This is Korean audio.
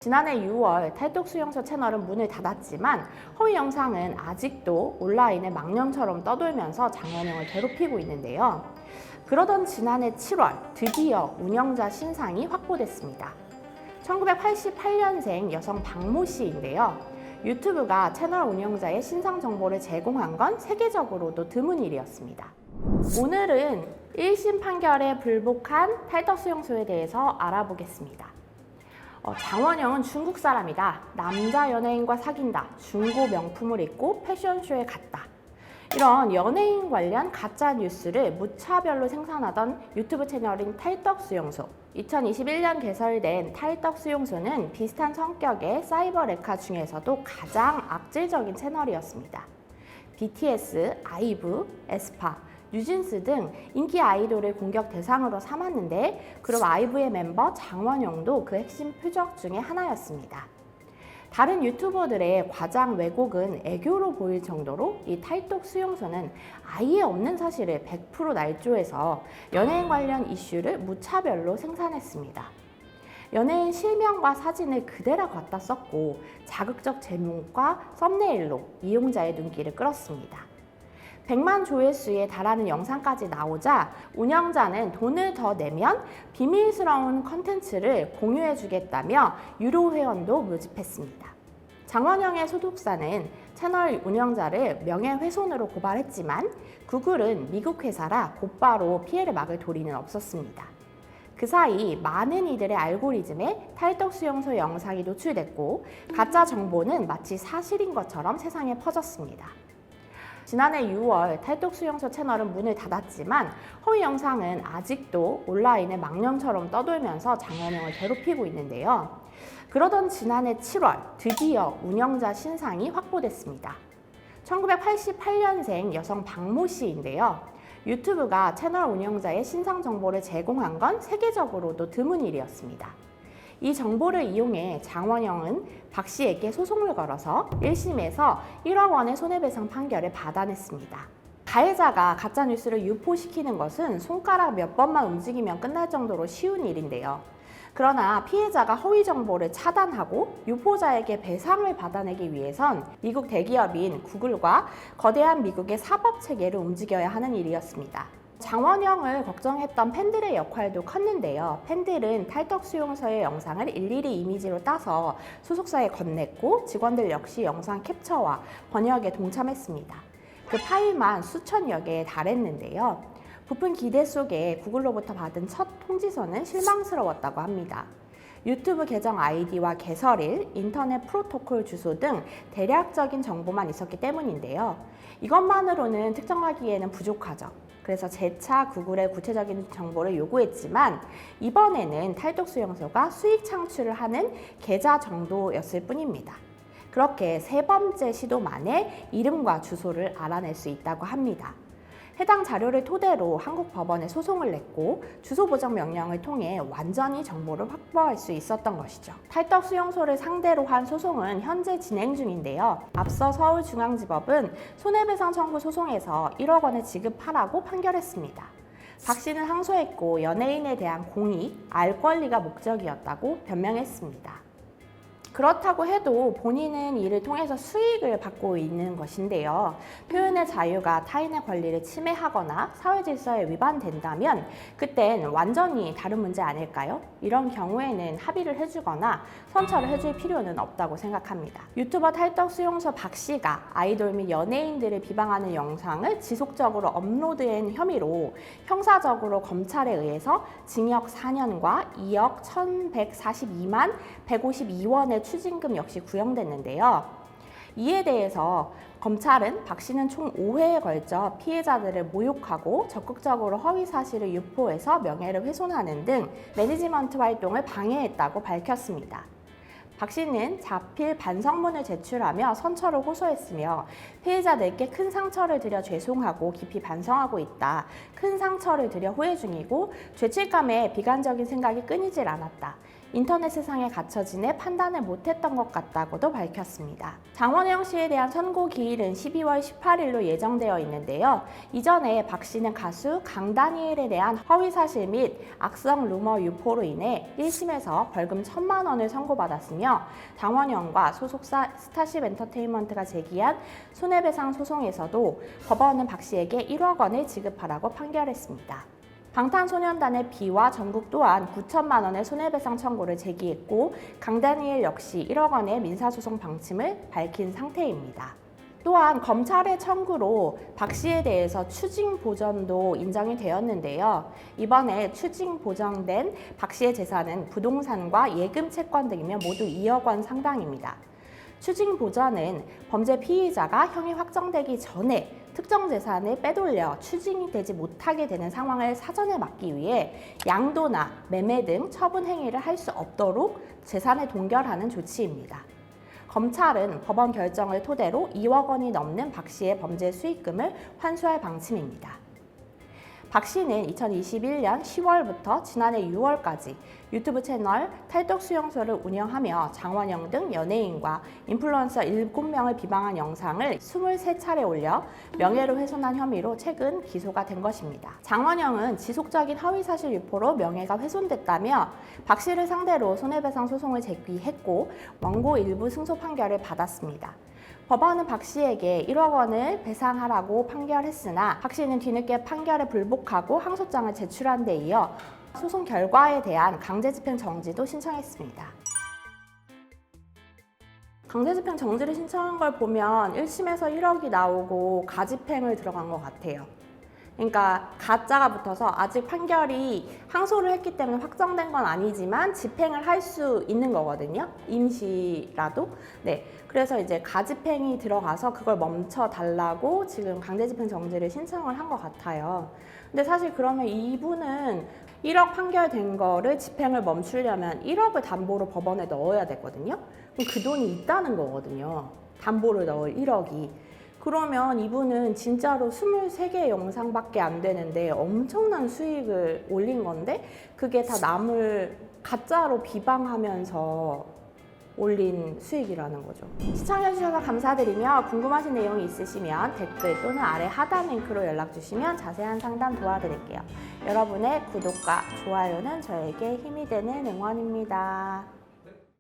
지난해 6월 탈덕수용소 채널은 문을 닫았지만 허위 영상은 아직도 온라인에 망령처럼 떠돌면서 장원영을 괴롭히고 있는데요. 그러던 지난해 7월 드디어 운영자 신상이 확보됐습니다. 1988년생 여성 박모 씨인데요. 유튜브가 채널 운영자의 신상 정보를 제공한 건 세계적으로도 드문 일이었습니다. 오늘은 1심 판결에 불복한 탈덕수용소에 대해서 알아보겠습니다. 장원영은 중국 사람이다. 남자 연예인과 사귄다. 중고 명품을 입고 패션쇼에 갔다. 이런 연예인 관련 가짜 뉴스를 무차별로 생산하던 유튜브 채널인 탈덕수용소. 2021년 개설된 탈덕수용소는 비슷한 성격의 사이버 레카 중에서도 가장 악질적인 채널이었습니다. BTS, 아이브, 에스파, 뉴진스 등 인기 아이돌을 공격 대상으로 삼았는데 그룹 아이브의 멤버 장원영도 그 핵심 표적 중에 하나였습니다. 다른 유튜버들의 과장 왜곡은 애교로 보일 정도로 이 탈덕수용소는 아예 없는 사실을 100% 날조해서 연예인 관련 이슈를 무차별로 생산했습니다. 연예인 실명과 사진을 그대로 갖다 썼고 자극적 제목과 썸네일로 이용자의 눈길을 끌었습니다. 100만 조회수에 달하는 영상까지 나오자 운영자는 돈을 더 내면 비밀스러운 컨텐츠를 공유해주겠다며 유료 회원도 모집했습니다. 장원영의 소속사는 채널 운영자를 명예훼손으로 고발했지만 구글은 미국 회사라 곧바로 피해를 막을 도리는 없었습니다. 그 사이 많은 이들의 알고리즘에 탈덕수용소 영상이 노출됐고 가짜 정보는 마치 사실인 것처럼 세상에 퍼졌습니다. 지난해 6월 탈덕수용소 채널은 문을 닫았지만 허위 영상은 아직도 온라인에 망령처럼 떠돌면서 장원영을 괴롭히고 있는데요. 그러던 지난해 7월 드디어 운영자 신상이 확보됐습니다. 1988년생 여성 박모 씨인데요. 유튜브가 채널 운영자의 신상 정보를 제공한 건 세계적으로도 드문 일이었습니다. 이 정보를 이용해 장원영은 박 씨에게 소송을 걸어서 1심에서 1억 원의 손해배상 판결을 받아냈습니다. 가해자가 가짜뉴스를 유포시키는 것은 손가락 몇 번만 움직이면 끝날 정도로 쉬운 일인데요. 그러나 피해자가 허위 정보를 차단하고 유포자에게 배상을 받아내기 위해선 미국 대기업인 구글과 거대한 미국의 사법 체계를 움직여야 하는 일이었습니다. 장원영을 걱정했던 팬들의 역할도 컸는데요. 팬들은 탈덕수용소의 영상을 일일이 이미지로 따서 소속사에 건넸고 직원들 역시 영상 캡처와 번역에 동참했습니다. 그 파일만 수천여 개에 달했는데요. 부푼 기대 속에 구글로부터 받은 첫 통지서는 실망스러웠다고 합니다. 유튜브 계정 아이디와 개설일, 인터넷 프로토콜 주소 등 대략적인 정보만 있었기 때문인데요. 이것만으로는 특정하기에는 부족하죠. 그래서 재차 구글에 구체적인 정보를 요구했지만 이번에는 탈덕수용소가 수익 창출을 하는 계좌 정도였을 뿐입니다. 그렇게 세 번째 시도 만에 이름과 주소를 알아낼 수 있다고 합니다. 해당 자료를 토대로 한국 법원에 소송을 냈고 주소 보정 명령을 통해 완전히 정보를 확보할 수 있었던 것이죠. 탈덕수용소를 상대로 한 소송은 현재 진행 중인데요. 앞서 서울중앙지법은 손해배상 청구 소송에서 1억 원을 지급하라고 판결했습니다. 박 씨는 항소했고 연예인에 대한 공익, 알 권리가 목적이었다고 변명했습니다. 그렇다고 해도 본인은 이를 통해서 수익을 받고 있는 것인데요. 표현의 자유가 타인의 권리를 침해하거나 사회 질서에 위반된다면 그땐 완전히 다른 문제 아닐까요? 이런 경우에는 합의를 해주거나 선처를 해줄 필요는 없다고 생각합니다. 유튜버 탈덕수용소 박 씨가 아이돌 및 연예인들을 비방하는 영상을 지속적으로 업로드한 혐의로 형사적으로 검찰에 의해서 징역 4년과 2억 1,142만 152원의 추징금 역시 구형됐는데요. 이에 대해서 검찰은 박 씨는 총 5회에 걸쳐 피해자들을 모욕하고 적극적으로 허위 사실을 유포해서 명예를 훼손하는 등 매니지먼트 활동을 방해했다고 밝혔습니다. 박 씨는 자필 반성문을 제출하며 선처를 호소했으며 피해자들께 큰 상처를 드려 죄송하고 깊이 반성하고 있다. 큰 상처를 드려 후회 중이고 죄책감에 비관적인 생각이 끊이질 않았다. 인터넷 세상에 갇혀 지내 판단을 못했던 것 같다고도 밝혔습니다. 장원영 씨에 대한 선고 기일은 12월 18일로 예정되어 있는데요. 이전에 박 씨는 가수 강다니엘에 대한 허위사실 및 악성 루머 유포로 인해 1심에서 벌금 1,000만 원을 선고받았으며 장원영과 소속사 스타쉽 엔터테인먼트가 제기한 손해배상 소송에서도 법원은 박 씨에게 1억 원을 지급하라고 판결했습니다. 방탄소년단의 비와 정국 또한 9천만 원의 손해배상 청구를 제기했고 강다니엘 역시 1억 원의 민사소송 방침을 밝힌 상태입니다. 또한 검찰의 청구로 박 씨에 대해서 추징 보전도 인정이 되었는데요. 이번에 추징 보전된 박 씨의 재산은 부동산과 예금 채권 등이며 모두 2억 원 상당입니다. 추징 보전은 범죄 피의자가 형이 확정되기 전에 특정 재산을 빼돌려 추징이 되지 못하게 되는 상황을 사전에 막기 위해 양도나 매매 등 처분 행위를 할 수 없도록 재산을 동결하는 조치입니다. 검찰은 법원 결정을 토대로 2억 원이 넘는 박 씨의 범죄 수익금을 환수할 방침입니다. 박 씨는 2021년 10월부터 지난해 6월까지 유튜브 채널 탈덕수용소를 운영하며 장원영 등 연예인과 인플루언서 7명을 비방한 영상을 23차례 올려 명예를 훼손한 혐의로 최근 기소가 된 것입니다. 장원영은 지속적인 허위사실 유포로 명예가 훼손됐다며 박 씨를 상대로 손해배상 소송을 제기했고 원고 일부 승소 판결을 받았습니다. 법원은 박 씨에게 1억 원을 배상하라고 판결했으나 박 씨는 뒤늦게 판결에 불복하고 항소장을 제출한 데 이어 소송 결과에 대한 강제집행 정지도 신청했습니다. 강제집행 정지를 신청한 걸 보면 1심에서 1억이 나오고 가집행을 들어간 것 같아요. 그러니까 가짜가 붙어서 아직 판결이 항소를 했기 때문에 확정된 건 아니지만 집행을 할 수 있는 거거든요. 임시라도. 네. 그래서 이제 가집행이 들어가서 그걸 멈춰 달라고 지금 강제집행 정지를 신청을 한 것 같아요. 근데 사실 그러면 이분은 1억 판결된 거를 집행을 멈추려면 1억을 담보로 법원에 넣어야 되거든요. 그럼 그 돈이 있다는 거거든요. 담보를 넣을 1억이. 그러면 이분은 진짜로 23개의 영상밖에 안 되는데 엄청난 수익을 올린 건데 그게 다 남을 가짜로 비방하면서 올린 수익이라는 거죠. 시청해주셔서 감사드리며 궁금하신 내용이 있으시면 댓글 또는 아래 하단 링크로 연락주시면 자세한 상담 도와드릴게요. 여러분의 구독과 좋아요는 저에게 힘이 되는 응원입니다.